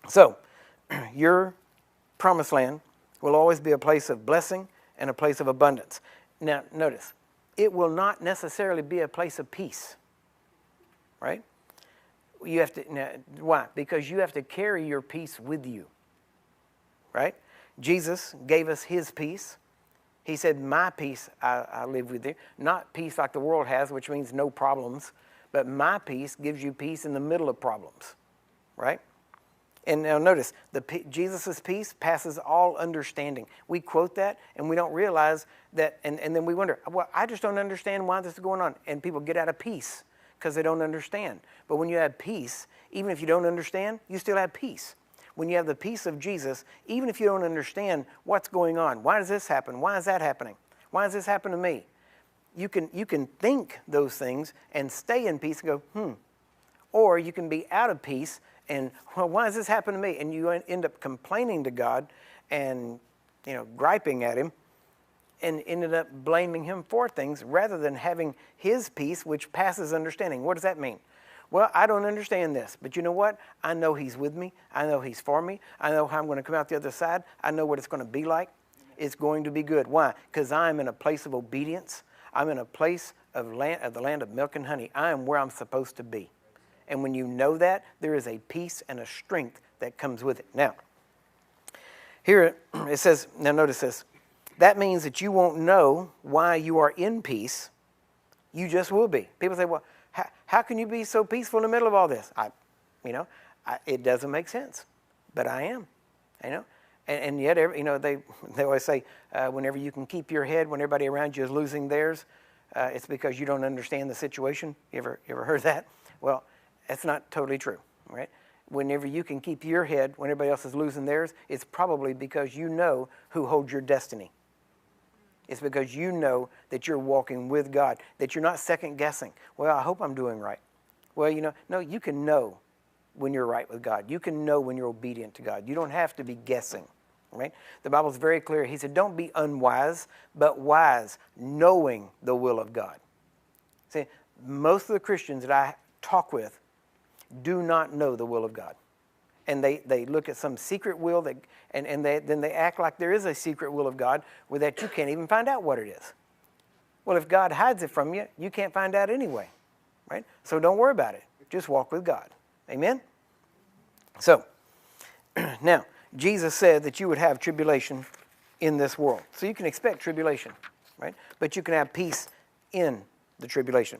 So, your promised land will always be a place of blessing and a place of abundance. Now, notice, it will not necessarily be a place of peace, right? You have to, now, why? Because you have to carry your peace with you, right? Jesus gave us his peace. He said, my peace I live with you. Not peace like the world has, which means no problems, but my peace gives you peace in the middle of problems, right? And now notice, Jesus' peace passes all understanding. We quote that and we don't realize that, and then we wonder, well, I just don't understand why this is going on. And people get out of peace because they don't understand. But when you have peace, even if you don't understand, you still have peace. When you have the peace of Jesus, even if you don't understand what's going on, why does this happen? Why is that happening? Why does this happen to me? You can think those things and stay in peace and go, Or you can be out of peace and, well, why does this happen to me? And you end up complaining to God and, griping at him and ended up blaming him for things rather than having his peace, which passes understanding. What does that mean? Well, I don't understand this, but you know what? I know he's with me. I know he's for me. I know how I'm going to come out the other side. I know what it's going to be like. It's going to be good. Why? Because I'm in a place of obedience. I'm in a place of the land of milk and honey. I am where I'm supposed to be. And when you know that, there is a peace and a strength that comes with it. Now, here it says, now notice this. That means that you won't know why you are in peace. You just will be. People say, well, how can you be so peaceful in the middle of all this? It doesn't make sense, but I am, And yet, they always say, whenever you can keep your head when everybody around you is losing theirs, it's because you don't understand the situation. You ever heard that? Well, that's not totally true, right? Whenever you can keep your head when everybody else is losing theirs, it's probably because you know who holds your destiny. It's because you know that you're walking with God, that you're not second guessing. Well, I hope I'm doing right. Well, no, you can know when you're right with God. You can know when you're obedient to God. You don't have to be guessing, right? The Bible's very clear. He said, don't be unwise, but wise, knowing the will of God. See, most of the Christians that I talk with do not know the will of God. And they look at some secret will then they act like there is a secret will of God where that you can't even find out what it is. Well, if God hides it from you, you can't find out anyway, right? So don't worry about it. Just walk with God. Amen? So, now, Jesus said that you would have tribulation in this world. So you can expect tribulation, right? But you can have peace in the tribulation.